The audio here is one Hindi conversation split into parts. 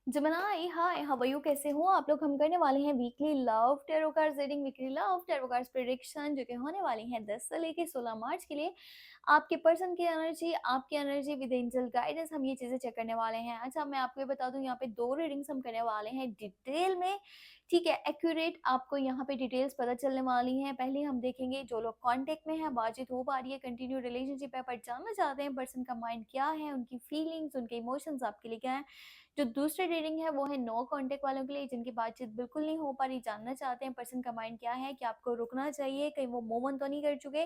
जमनाई हाय, हाउ आर यू? कैसे हो आप लोग? हम करने वाले हैं weekly love tarot cards reading, weekly love tarot cards prediction जो कि होने वाली है 10 से लेके 16 मार्च के लिए। आपके पर्सन की एनर्जी, आपकी एनर्जी विद एंजल गाइडेंस, हम ये चीजें चेक करने वाले हैं। अच्छा, मैं आपको ये बता दूं, यहाँ पे 2 रीडिंग्स हम करने वाले हैं डिटेल में। ठीक है, एक्यूरेट आपको यहाँ पे डिटेल्स पता चलने वाली हैं। पहले हम देखेंगे जो लोग कांटेक्ट में है, बातचीत हो पा रही है, कंटिन्यू रिलेशनशिप है, पर जानना चाहते हैं पर्सन का माइंड क्या है, उनकी फीलिंग्स, उनके इमोशंस आपके लिए क्या है। जो दूसरी रीडिंग है वो है नो कांटेक्ट वालों के लिए, जिनकी बातचीत बिल्कुल नहीं हो पा रही, जानना चाहते हैं पर्सन का माइंड क्या है, कि आपको रुकना चाहिए, कहीं वो मूव ऑन तो नहीं कर चुके,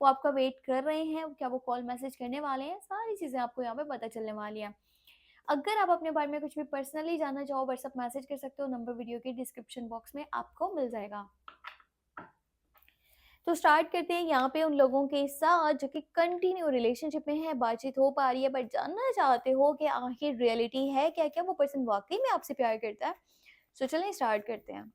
वो आपका वेट कर रहे हैं, क्या वो कॉल मैसेज करने वाले हैं, सारी चीज़ें आपको यहाँ पे पता चलने वाली हैं। अगर आप अपने बारे में कुछ भी पर्सनली जानना चाहो, व्हाट्सएप मैसेज कर सकते हो, नंबर वीडियो के डिस्क्रिप्शन बॉक्स में आपको मिल जाएगा। तो स्टार्ट करते हैं यहाँ पे उन लोगों के साथ जो कि कंटिन्यू रिलेशनशिप में है, बातचीत हो पा रही है, बट जानना चाहते हो कि आखिर रियलिटी है क्या, क्या वो पर्सन वाकई में आपसे प्यार करता है। सो चलें स्टार्ट करते हैं।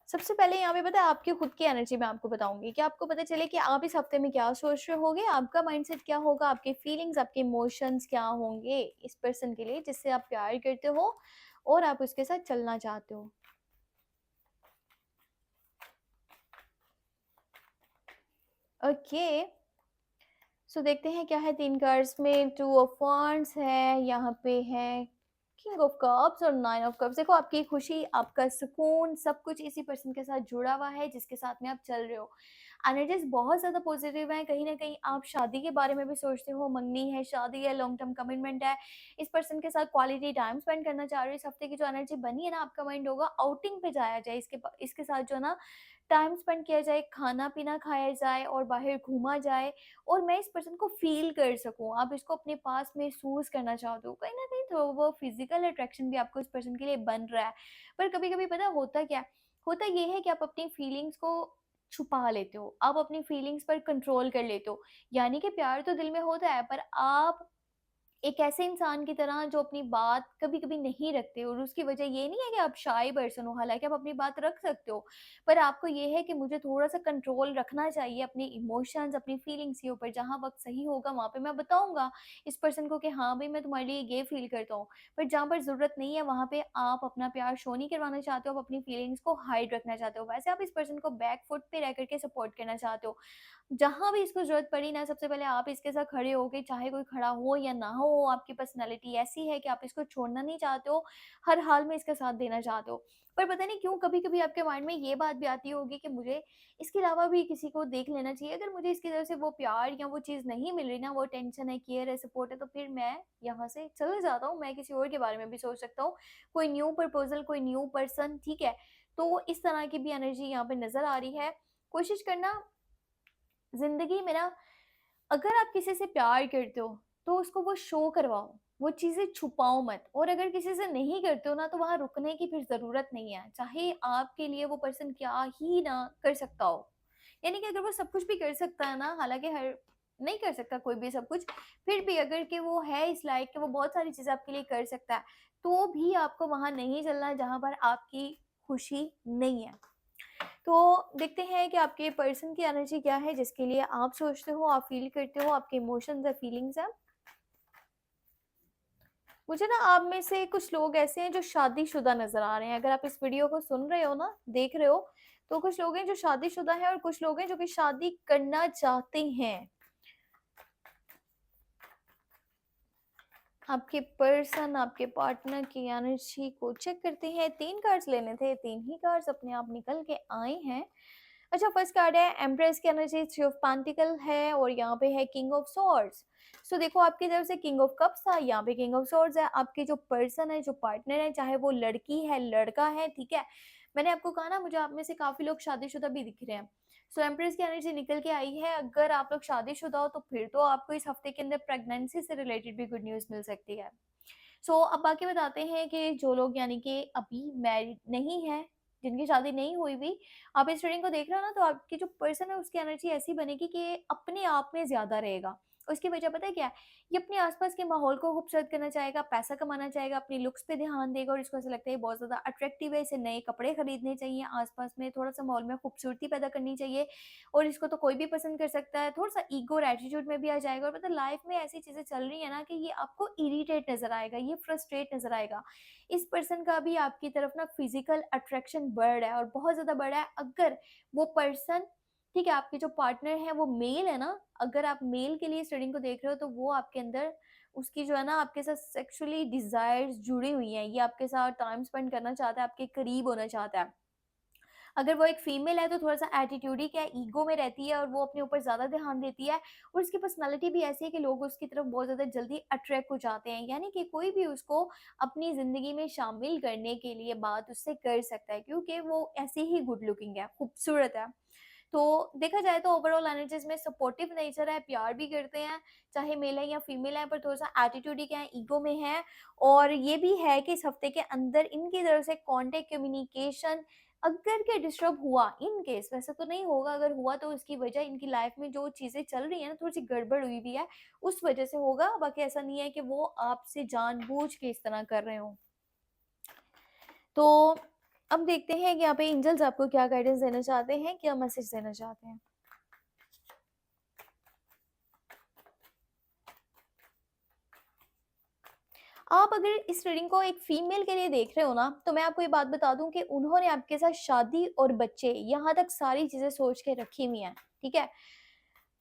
सबसे पहले यहाँ पे पता है आपकी खुद की एनर्जी मैं आपको बताऊंगी कि आपको पता चले कि आप इस हफ्ते में क्या सोच रहे होगे, आपका माइंडसेट क्या होगा, आपके फीलिंग्स, आपके इमोशंस क्या होंगे इस पर्सन के लिए जिससे आप प्यार करते हो और आप उसके साथ चलना चाहते हो। ओके, सो देखते हैं क्या है। 3 कार्ड्स में 2 ऑफ वांड्स है, यहाँ पे है किंग ऑफ कप्स और 9 ऑफ कप्स। देखो, आपकी खुशी, आपका सुकून, सब कुछ इसी पर्सन के साथ जुड़ा हुआ है जिसके साथ में आप चल रहे हो। एनर्जीज बहुत ज़्यादा पॉजिटिव है। कहीं ना कहीं आप शादी के बारे में भी सोचते हो, मंगनी है, शादी है, लॉन्ग टर्म कमिटमेंट है, इस पर्सन के साथ क्वालिटी टाइम स्पेंड करना चाह रहे हो। इस हफ्ते की जो एनर्जी बनी है ना, आपका माइंड होगा आउटिंग पे जाया जाए, इसके साथ जो है ना टाइम स्पेंड किया जाए, खाना पीना खाया जाए और बाहर घूमा जाए, और मैं इस पर्सन को फ़ील कर सकूँ। आप इसको अपने पास महसूस करना चाहते हो। कहीं न कहीं तो वो फ़िज़िकल अट्रैक्शन भी आपको इस पर्सन के लिए बन रहा है। पर कभी-कभी पता है होता क्या है? होता ये है कि आप अपनी फीलिंग्स को छुपा लेते हो। आप अपनी फीलिंग्स पर कंट्रोल कर लेते हो। यानी कि प्यार तो दिल में होता है, पर आप एक ऐसे इंसान की तरह जो अपनी बात कभी-कभी नहीं रखते, और उसकी वजह ये नहीं है कि आप शाय पर्सन हो, हालाँकि आप अपनी बात रख सकते हो। पर आपको ये है कि मुझे थोड़ा-सा कंट्रोल रखना चाहिए अपने इमोशंस, अपनी फीलिंग्स के ऊपर। जहाँ वक़्त सही होगा वहाँ पे मैं बताऊँगा इस पर्सन को कि हाँ भई, मैं तुम्हारे लिए ये फ़ील करता हूँ। पर जहाँ पर ज़रूरत नहीं है वहाँ पे आप अपना प्यार शो नहीं करवाना चाहते हो, आप अपनी फीलिंग्स को हाइड रखना चाहते हो। वैसे आप इस पर्सन को बैक फुट पे रह कर के सपोर्ट करना चाहते हो। जहाँ भी इसको ज़रूरत पड़ी ना, सबसे पहले आप इसके साथ खड़े होके, चाहे कोई खड़ा हो या ना हो, आपकी पर्सनैलिटी ऐसी है कि आप इसको छोड़ना नहीं चाहते हो, हर हाल में इसका साथ देना चाहते हो। पर पता नहीं क्यों कभी-कभी आपके माइंड में ये बात भी आती होगी कि मुझे इसके अलावा भी किसी को देख लेना चाहिए। अगर मुझे इसकी तरफ से वो प्यार या वो चीज़ नहीं मिल रही ना, वो अटेंशन है, केयर है, सपोर्ट है, तो फिर मैं यहाँ से चले जाता हूँ, मैं किसी और के बारे में भी सोच सकता हूँ। कोई न्यू प्रपोज़ल, कोई न्यू पर्सन, ठीक है? तो इस तरह की भी एनर्जी यहाँ पे नज़र आ रही है। कोशिश करना ज़िंदगी में ना, अगर आप किसी से प्यार करते हो, तो उसको वो शो करवाओ, वो चीज़ें छुपाओ मत। और अगर किसी से नहीं करते हो ना, तो वहाँ रुकने की फिर ज़रूरत नहीं है, चाहे आपके लिए वो पर्सन क्या ही ना कर सकता हो। यानी कि अगर वो सब कुछ भी कर सकता है ना, हालाँकि हर नहीं कर सकता कोई भी सब कुछ, फिर भी अगर कि वो है इस लायक कि वो बहुत सारी चीज़ें आपके लिए कर सकता है, तो भी आपको वहाँ नहीं चलना है जहाँ पर आपकी खुशी नहीं है। तो देखते हैं कि आपके पर्सन की एनर्जी क्या है जिसके लिए आप सोचते हो, आप फ़ील करते हो, आपके इमोशंस या फीलिंग्स हैं। मुझे ना आप में से कुछ लोग ऐसे हैं जो शादीशुदा नज़र आ रहे हैं। अगर आप इस वीडियो को सुन रहे हो ना, देख रहे हो, तो कुछ लोग हैं जो शादीशुदा हैं और कुछ लोग हैं जो कि शादी करना चाहते हैं। आपके पर्सन, आपके पार्टनर की एनर्जी को चेक करते हैं। 3 कार्ड्स लेने थे, 3 ही कार्ड्स अपने आप निकल के आए हैं। अच्छा, फर्स्ट कार्ड है एम्प्रेस की एनर्जी, 3 ऑफ पेंटिकल है और यहाँ पे है किंग ऑफ स्वॉर्ड्स। सो देखो, आपकी तरफ से किंग ऑफ कप्स था, यहाँ पे किंग ऑफ स्वॉर्ड्स है। आपके जो पर्सन है, जो पार्टनर है, चाहे वो लड़की है, लड़का है, ठीक है? मैंने आपको कहा ना, मुझे आप में से काफ़ी लोग शादीशुदा भी दिख रहे हैं। सो एम्प्रेस की एनर्जी निकल के आई है। अगर आप लोग शादीशुदा हो तो फिर तो आपको इस हफ्ते के अंदर प्रेगनेंसी से रिलेटेड भी गुड न्यूज़ मिल सकती है। सो अब बाकी बताते हैं कि जो लोग यानी कि अभी मैरिड नहीं है, जिनकी शादी नहीं हुई भी, आप इस रीडिंग को देख रहे हो ना, तो आपकी जो पर्सन है उसकी एनर्जी ऐसी बनेगी कि अपने आप में ज़्यादा रहेगा। उसकी वजह पता है क्या है? ये अपने आस-पास के माहौल को खूबसूरत करना चाहेगा, पैसा कमाना चाहेगा, अपनी लुक्स पे ध्यान देगा और इसको ऐसा लगता है ये बहुत ज़्यादा अट्रैक्टिव है, इसे नए कपड़े खरीदने चाहिए, आस-पास में थोड़ा-सा माहौल में खूबसूरती पैदा करनी चाहिए और इसको तो कोई भी पसंद कर सकता है। थोड़ा-सा ईगो और एटीट्यूड में भी आ जाएगा और पता है लाइफ में ऐसी चीज़ें चल रही है ना कि ये आपको इरिटेट नज़र आएगा, ये फ्रस्ट्रेट नज़र आएगा। इस पर्सन का भी आपकी तरफ ना फिज़िकल अट्रैक्शन बढ़ रहा है और बहुत ज़्यादा बढ़ा है अगर वो पर्सन ठीक है, आपके जो पार्टनर है वो मेल है ना, अगर आप मेल के लिए इस रीडिंग को देख रहे हो तो वो आपके अंदर उसकी जो है ना आपके साथ सेक्सुअली डिज़ायर्स जुड़ी हुई हैं, ये आपके साथ टाइम स्पेंड करना चाहता है, आपके करीब होना चाहता है। अगर वो एक फीमेल है तो थोड़ा-सा एटीट्यूडिक है, ईगो में रहती है और वो अपने ऊपर ज़्यादा ध्यान देती है और उसकी पर्सनैलिटी भी ऐसी है कि लोग उसकी तरफ बहुत ज़्यादा जल्दी अट्रैक्ट हो जाते हैं। यानी कि कोई भी उसको अपनी ज़िंदगी में शामिल करने के लिए बात उससे कर सकता है क्योंकि वो ऐसे ही गुड लुकिंग है, खूबसूरत है। तो देखा जाए तो ओवरऑल एनर्जीज़ में सपोर्टिव नेचर है, प्यार भी करते हैं, चाहे मेल है या फीमेल है, पर थोड़ा-सा एटीट्यूडिक है, ईगो में है और ये भी है कि इस हफ्ते के अंदर इनकी तरफ से कॉन्टैक्ट कम्युनिकेशन अगर के डिस्टर्ब हुआ, इन केस वैसे तो नहीं होगा, अगर हुआ तो उसकी वजह इनकी लाइफ में जो चीज़ें चल रही हैं ना, थोड़ी-सी गड़बड़ हुई हुई है, उस वजह से होगा, बाकी ऐसा नहीं है कि वो आपसे जानबूझ के इस तरह कर रहे हों। तो अब देखते हैं कि यहाँ पे एंजल्स आपको क्या गाइडेंस देना चाहते हैं, क्या मैसेज देना चाहते हैं? आप अगर इस रीडिंग को एक फीमेल के लिए देख रहे हो ना, तो मैं आपको ये बात बता दूँ कि उन्होंने आपके साथ शादी और बच्चे यहाँ तक सारी चीज़ें सोच के रखी हुई हैं, ठीक है?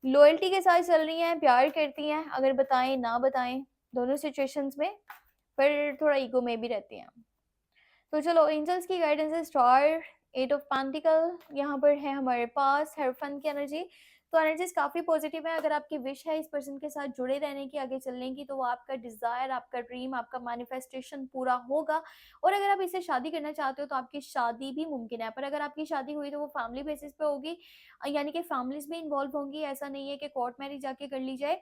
लॉयल्टी के साथ चल रही हैं, प्यार करती हैं, अगर बताएँ, ना बताएँ, दोनों सिचुएशंस में, पर थोड़ा ईगो में भी रहती हैं। तो चलो एंजल्स की गाइडेंस है स्टार, एट ऑफ पेंटिकल यहाँ पर है हमारे पास हेयरफन की एनर्जी। तो एनर्जीज काफ़ी पॉजिटिव है, अगर आपकी विश है इस पर्सन के साथ जुड़े रहने की, आगे चलने की, तो वो आपका डिज़ायर, आपका ड्रीम, आपका मैनिफेस्टेशन पूरा होगा और अगर आप इससे शादी करना चाहते हो तो आपकी शादी भी मुमकिन है। पर अगर आपकी शादी हुई तो वो फैमिली बेसिस पे होगी, यानी कि फैमिलीज़ भी इन्वॉल्व होंगी, ऐसा नहीं है कि कोर्ट मैरिज जाके कर ली जाए।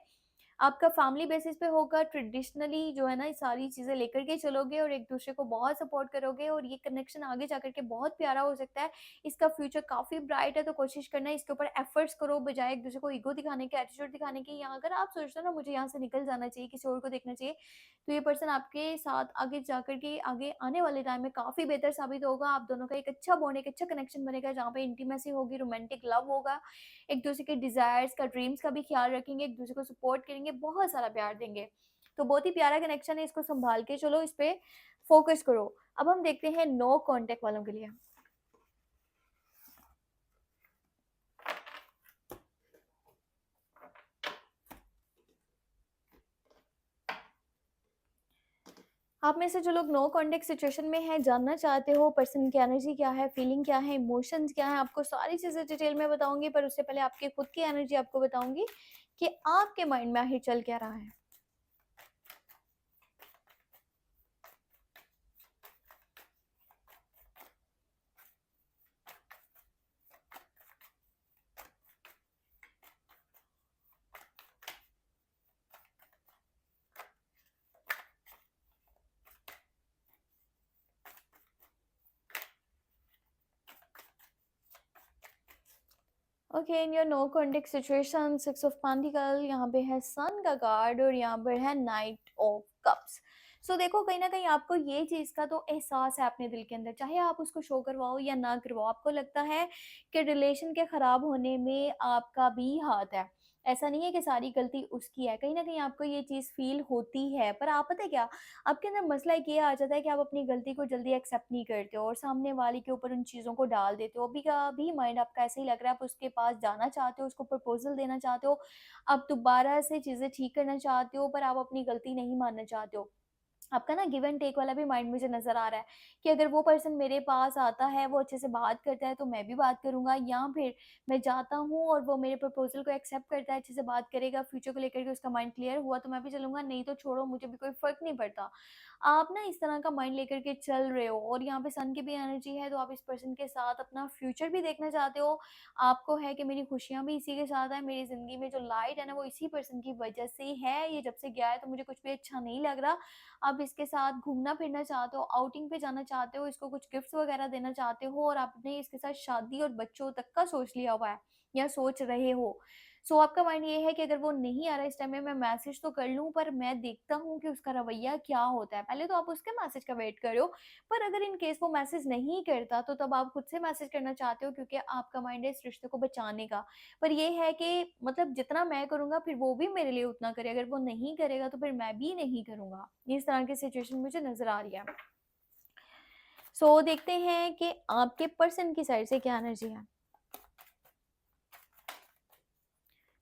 आपका फैमिली बेसिस पे होगा, ट्रेडिशनली जो है ना ये सारी चीज़ें लेकर के चलोगे और एक-दूसरे को बहुत सपोर्ट करोगे और ये कनेक्शन आगे जाकर के बहुत प्यारा हो सकता है। इसका फ्यूचर काफ़ी ब्राइट है, तो कोशिश करना इसके ऊपर एफर्ट्स करो बजाय एक-दूसरे को ईगो दिखाने के, एटीट्यूड दिखाने के। या अगर आप सोचते हो ना मुझे यहाँ से निकल जाना चाहिए, किसी और को देखना चाहिए, तो ये पर्सन आपके साथ आगे जाकर के आगे आने वाले टाइम में काफ़ी बेहतर साबित होगा। आप दोनों का एक अच्छा बॉन्ड, एक अच्छा कनेक्शन बनेगा जहाँ पे इंटीमेसी होगी, रोमांटिक लव होगा, एक-दूसरे के डिज़ायर्स का, ड्रीम्स का भी ख़्याल रखेंगे, एक-दूसरे को सपोर्ट करेंगे, बहुत सारा प्यार देंगे। तो बहुत ही प्यारा कनेक्शन है, इसको सँभाल के चलो, इस पे फ़ोकस करो। अब हम देखते हैं नो कॉन्टैक्ट वालों के लिए। आप में से जो लोग नो कॉन्टैक्ट सिचुएशन में हैं, जानना चाहते हो पर्सन की एनर्जी क्या है, फीलिंग क्या है, इमोशंस क्या है, आपको सारी चीज़ें डिटेल में बताऊँगी, पर उससे पहले आपकी खुद की एनर्जी आपको बताऊँगी कि आपके माइंड में आखिर चल क्या रहा है। Okay, in your no context situation, six of pentacle, यहाँ पे है सन का कार्ड और यहाँ पर है नाइट ऑफ कप्स। सो देखो कहीं ना कहीं आपको ये चीज़ का तो एहसास है अपने दिल के अंदर, चाहे आप उसको शो करवाओ या ना करवाओ, आपको लगता है कि रिलेशन के ख़राब होने में आपका भी हाथ है। ऐसा नहीं है कि सारी गलती उसकी है, कहीं ना कहीं आपको ये चीज़ फील होती है, पर आप पता है क्या, आपके अंदर मसला एक ये आ जाता है कि आप अपनी गलती को जल्दी एक्सेप्ट नहीं करते हो और सामने वाले के ऊपर उन चीज़ों को डाल देते हो। अभी का भी माइंड आपका ऐसे ही लग रहा है, आप उसके पास जाना चाहते हो, उसको प्रपोज़ल देना चाहते हो, आप दोबारा से चीज़ें ठीक करना चाहते हो, पर आप अपनी गलती नहीं मानना चाहते हो। आपका ना गिव एंड टेक वाला भी माइंड मुझे नज़र आ रहा है कि अगर वो पर्सन मेरे पास आता है, वो अच्छे से बात करता है तो मैं भी बात करूँगा, या फिर मैं जाता हूँ और वो मेरे प्रपोज़ल को एक्सेप्ट करता है, अच्छे से बात करेगा, फ्यूचर को लेकर के उसका माइंड क्लियर हुआ तो मैं भी चलूँगा, नहीं तो छोड़ो, मुझे भी कोई फ़र्क नहीं पड़ता। आप ना इस तरह का माइंड लेकर के चल रहे हो और यहाँ पे सन की भी एनर्जी है, तो आप इस पर्सन के साथ अपना फ्यूचर भी देखना चाहते हो। आपको है कि मेरी खुशियाँ भी इसी के साथ हैं, मेरी ज़िंदगी में जो लाइट है ना वो इसी पर्सन की वजह से ही है, ये जब से गया है तो मुझे कुछ भी अच्छा नहीं लग रहा। आप इसके साथ घूमना-फिरना चाहते हो, आउटिंग पे जाना चाहते हो, इसको कुछ गिफ्ट्स वगैरह देना चाहते हो और आपने इसके साथ शादी और बच्चों तक का सोच लिया हुआ है या सोच रहे हो। सो आपका माइंड ये है कि अगर वो नहीं आ रहा इस टाइम में, मैं मैसेज तो कर लूँ, पर मैं देखता हूँ कि उसका रवैया क्या होता है। पहले तो आप उसके मैसेज का वेट कर रहे हो, पर अगर इन केस वो मैसेज नहीं करता, तो तब आप खुद से मैसेज करना चाहते हो, क्योंकि आपका माइंड है इस रिश्ते को बचाने का। पर ये है कि मतलब जितना मैं करूँगा फिर वो भी मेरे लिए उतना करे, अगर वो नहीं करेगा तो फिर मैं भी नहीं करूँगा। इस तरह की सिचुएशन मुझे नज़र आ रही है। सो देखते हैं कि आपके पर्सन की साइड से क्या एनर्जी है।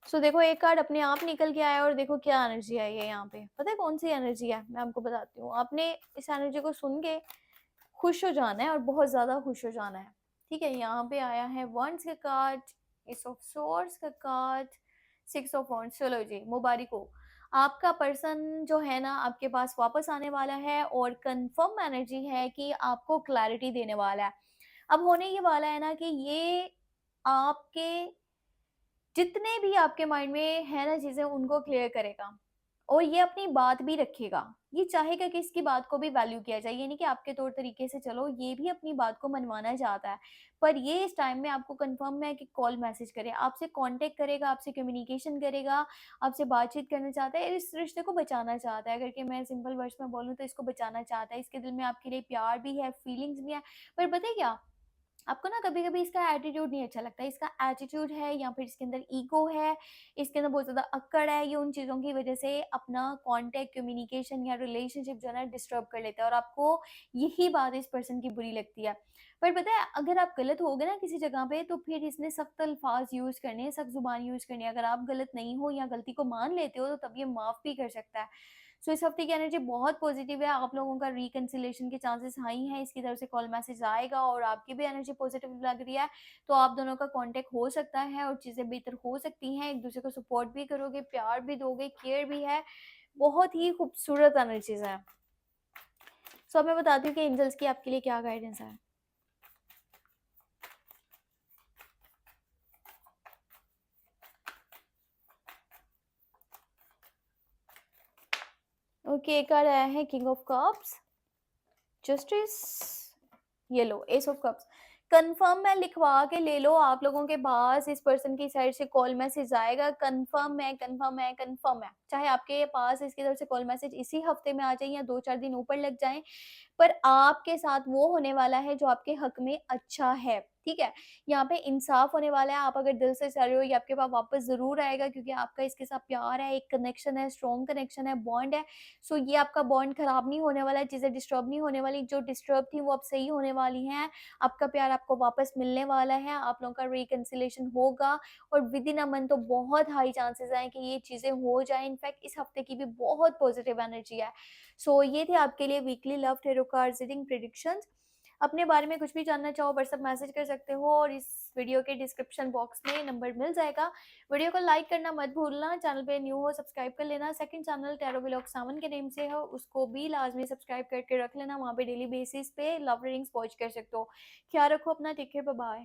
सो देखो एक कार्ड अपने आप निकल के आया और देखो क्या एनर्जी आई है यहाँ पे। पता है कौन सी एनर्जी है? मैं आपको बताती हूँ। आपने इस एनर्जी को सुन के खुश हो जाना है और बहुत ज़्यादा खुश हो जाना है। ठीक है? यहाँ पे आया है वंस का कार्ड, एस ऑफ सोर्ड्स का कार्ड, सिक्स ऑफ वॉन्ड्स। चलो जी, मुबारक हो। आपका पर्सन जो है ना आपके पास वापस आने वाला है और कन्फर्म एनर्जी है कि आपको क्लैरिटी देने वाला है। अब होने ये वाला है ना कि ये आपके जितने भी आपके माइंड में है ना चीज़ें उनको क्लियर करेगा और ये अपनी बात भी रखेगा। ये चाहेगा कि इसकी बात को भी वैल्यू किया जाए, ये नहीं कि आपके तौर तरीके से चलो, ये भी अपनी बात को मनवाना चाहता है। पर ये इस टाइम में आपको कन्फर्म है कि कॉल मैसेज करे, आपसे कॉन्टैक्ट करेगा, आपसे कम्युनिकेशन करेगा, आपसे बातचीत करना चाहता है, इस रिश्ते को बचाना चाहता है। अगर कि मैं सिंपल वर्ड्स में बोलूँ तो इसको बचाना चाहता है। इसके दिल में आपके लिए प्यार भी है, फीलिंग्स भी है। पर पता है क्या? आपको ना कभी-कभी इसका एटीट्यूड नहीं अच्छा लगता, इसका एटीट्यूड है या फिर इसके अंदर ईगो है, इसके अंदर बहुत ज़्यादा अक्कड़ है, ये उन चीज़ों की वजह से अपना कॉन्टैक्ट, कम्युनिकेशन या रिलेशनशिप जो है ना डिस्टर्ब कर लेता है और आपको यही बात इस पर्सन की बुरी लगती है। पर पता है अगर आप गलत हो गए ना किसी जगह पे तो फिर इसने सख्त अल्फाज़ यूज़ करने हैं, सख्त ज़ुबान यूज़ करनी है। अगर आप गलत नहीं हो या गलती को मान लेते हो तो तब ये माफ़ भी कर सकता है। सो इस हफ्ते की एनर्जी बहुत पॉजिटिव है, आप लोगों का रिकंसिलिएशन के चांसेस हाई हैं, इसकी तरफ से कॉल मैसेज आएगा और आपकी भी एनर्जी पॉजिटिव लग रही है, तो आप दोनों का कॉन्टैक्ट हो सकता है और चीज़ें बेहतर हो सकती हैं, एक-दूसरे को सपोर्ट भी करोगे, प्यार भी दोगे, केयर भी है, बहुत ही खूबसूरत एनर्जीज़ हैं। सो अब मैं बताती हूँ कि एंजल्स की आपके लिए क्या गाइडेंस है। ओके, एक कार्ड आया है किंग ऑफ कप्स, जस्टिस, ये लो एस ऑफ कप्स। कंफर्म है, लिखवा के ले लो, आप लोगों के पास इस पर्सन की साइड से कॉल मैसेज आएगा। कंफर्म है, कंफर्म है, कंफर्म है। चाहे आपके पास इसकी तरफ से कॉल मैसेज इसी हफ्ते में आ जाए या 2-4 दिन ऊपर लग जाएँ, पर आपके साथ वो होने वाला है जो आपके हक में अच्छा है, ठीक है? यहाँ पे इंसाफ होने वाला है, आप अगर दिल से चाह रहे हो ये आपके पास वापस ज़रूर आएगा, क्योंकि आपका इसके साथ प्यार है, एक कनेक्शन है, स्ट्रॉन्ग कनेक्शन है, बॉन्ड है। सो ये आपका बॉन्ड खराब नहीं होने वाला है, चीज़ें डिस्टर्ब नहीं होने वाली, जो डिस्टर्ब थी वो अब सही होने वाली हैं। आपका प्यार आपको वापस मिलने वाला है, आप लोगों का रिकंसिलिएशन होगा और विदिन अ मंथ तो बहुत हाई चांसेस हैं कि ये चीज़ें हो जाएँ। इनफैक्ट इस हफ्ते की भी बहुत पॉजिटिव एनर्जी है। सो ये थे आपके लिए weekly love tarot cards reading predictions. अपने बारे में कुछ भी जानना चाहो व्हाट्सएप मैसेज कर सकते हो और इस वीडियो के डिस्क्रिप्शन बॉक्स में नंबर मिल जाएगा। वीडियो को लाइक करना मत भूलना, चैनल पे न्यू हो सब्सक्राइब कर लेना। सेकंड चैनल टैरो व्लॉग सावन के नेम से है, उसको भी लाजमी सब्सक्राइब करके रख लेना, वहाँ पे डेली बेसिस पे लव रीडिंग्स वॉच कर सकते हो। ख्याल रखो अपना, टेक केयर, बाय बाय।